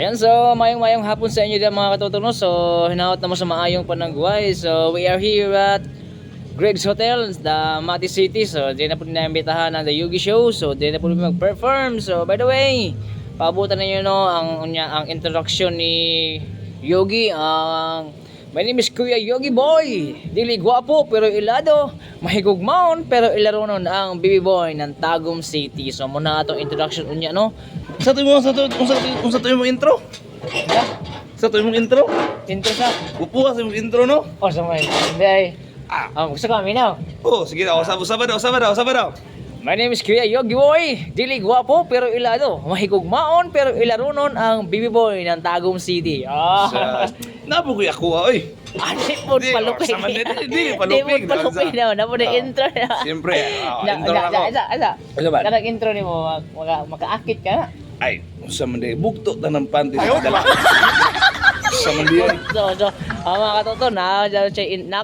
Ayan, so mayong hapon sa inyo dyan mga katutuno. So hinawat naman sa maayong panangguay. So we are here at Greg's Hotel, the Mati City. So di na po naimbitahan ng The Yogi Show. So di na po mag-perform. So by the way, paabutan na nyo ang introduction ni Yogi. My name is Kuya Yogi Boy. Dili guwapo pero ilado, mahigugmaon pero ilaronon ang baby boy ng Tagum City. So muna atong introduction unya no. Sa tuyo mo intro? Yeah. Sa tuyo mo intro? Intro sa. Upo ka sa mong intro no? Oh, sa may. Hindi ay. Gusto ko aminaw. Oh, sige daw, usaba daw. My name is Kuya Yogi Boy. Dili guwapo pero ilado, mahigugmaon pero ilaronon ang baby boy ng Tagum City. Napo ko ako oy. Di po palupin. Di palupin. na. Napo na intro na. Siyempre, intro na ako. Asa. Ano ba? Kanang intro ni mo makaakit ka na. Ay, sa manday bugto ta ng panty sa dala. Sa manday. So, mga katoto na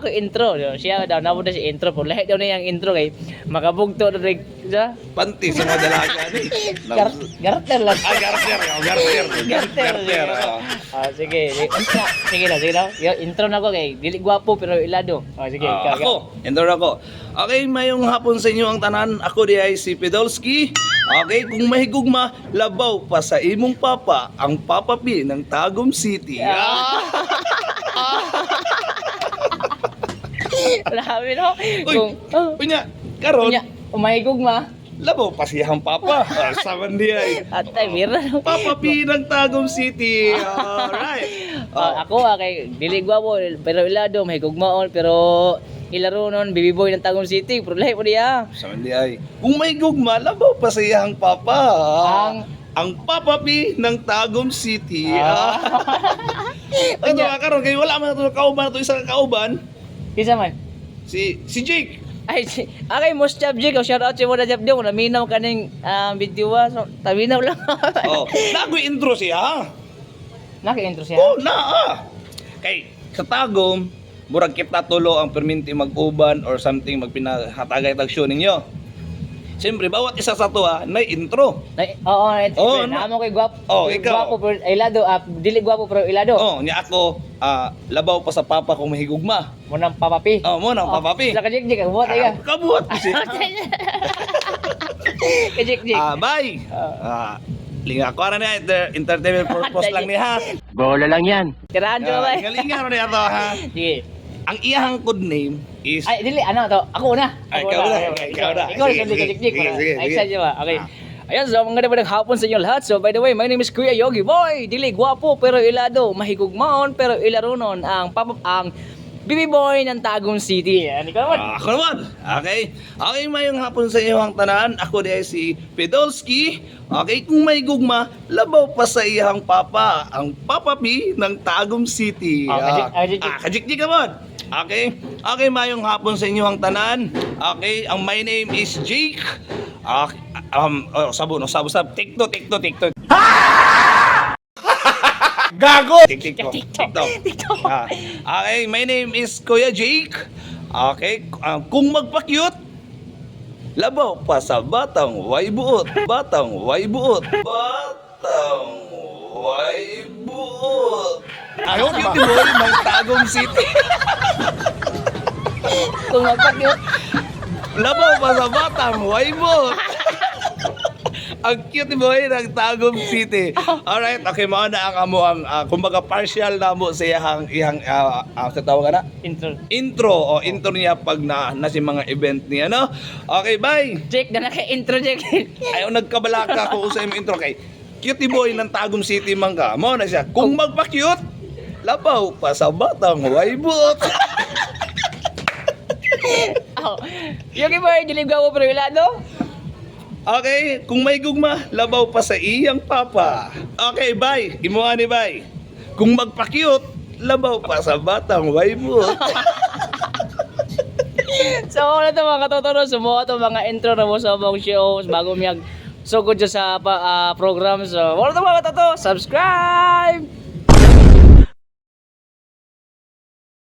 ako intro. Siya daw na si intro po. Lahat daw na yung intro kay makabugto na rin siya. Panty sa mga dalaga ni. Garter lang. Garter. Sige na. Intro na ko kay dili gwapo pero ilado. Sige. Ako, intro ako. Okay, mayong hapon sa inyo ang tanan. Ako di ay si Pedolski. Okay, kung mahigugma, labaw pa sa imong papa, ang Papa P ng Tagum City. Grabe no. Punya, karon, Umahigugma. labaw pa siyang papa. Saman di ay. Atay mira no. Papa P ng Tagum City. Alright. Ako kay dili gwapo pero ilado, mahigugmaon pero ilaro nun, baby boy ng Tagum City. Pero lahi po niya. Saman di ay. Kung mahigugma, labaw pa siyang papa. Ang Papa P ng Tagum City. Ano nga karon kay wala man ito kauban ito isang kauban. Kisa man. Si Jake. Akay most job Jig, shout out sa mo na job diyo, naminaw kaning video so taminaw lang. Nagoy intro siya. Naka-intro siya. Kay sa Tagum, murag kita tulo ang perminti mag-uban or something magpinahatagay tag show ninyo. Siyempre, bawat isa sa to na intro. Oo, naamo kay gwapo. Ikaw. Gwapo pero ilado, dili gwapo pero ilado. Niya ako, labaw pa sa papa kung mahigugma. Mo nang papapi. Mo nang papapi. Sila ka Jig, buhat ay ka. Kabuhat ko siya. Ka Jig. Bye. Linga ko na entertainment purpose lang ni ha. Bola lang yan. Tiraan ko ba? Galingan na to ha. Sige. Ang iyang code name is Dili, ano to? Ako una. Ikaw na. Ikaw na, Jig. Sige. Excited ba? Okay. Ayan, so mga magandang hapon sa inyo lahat. So by the way, my name is Kuya Yogi Boy. Dili gwapo pero ilado, mahigugmaon pero ilarunon ang baby boy ng Tagum City. Ano ka naman? Ako naman. Okay, mayong hapon sa iyo ang tanan. Ako di ay si Pedolski. Okay, kung may gugma, labaw pa sa iyang papa, ang Papa P ng Tagum City. Kajik-jik naman. Okay, mayong hapon sa inyo ang tanan. Okay, ang my name is Jake. Sabo. TikTok. Gago! TikTok. Okay, my name is Kuya Jake. Okay, kung magpa-cute, labaw pa sa batang way buot. Ayaw cute boy ng Tagum City. Kung magpa-cute, Labaw pa sa batang way buot. Ang cute boy ng Tagum City. Alright, okay, mao na ang amo ang kumbaga partial na mo sa iyang sa tawag na intro niya pag na si mga event niya no. Okay, bye. Jake na naka-intro Jake. Ayaw nagkabalaka ko sa imong intro kay cute boy ng Tagum City mangga. Mao na siya. Kung magpa-cute, labaw pa sa batang way buot. Yogi Boy, dili gwapo pero ilado. Okay, kung may gugma, labaw pa sa iyang papa. Okay, bye. Imuha ni bye. Kung magpa-cute, labaw pa sa batang way buot. So, ano ito mga katotono, sumuha ito mga intro na mo sa mga shows bago miyag sugod sa program. So, ano ito mga katotono, subscribe!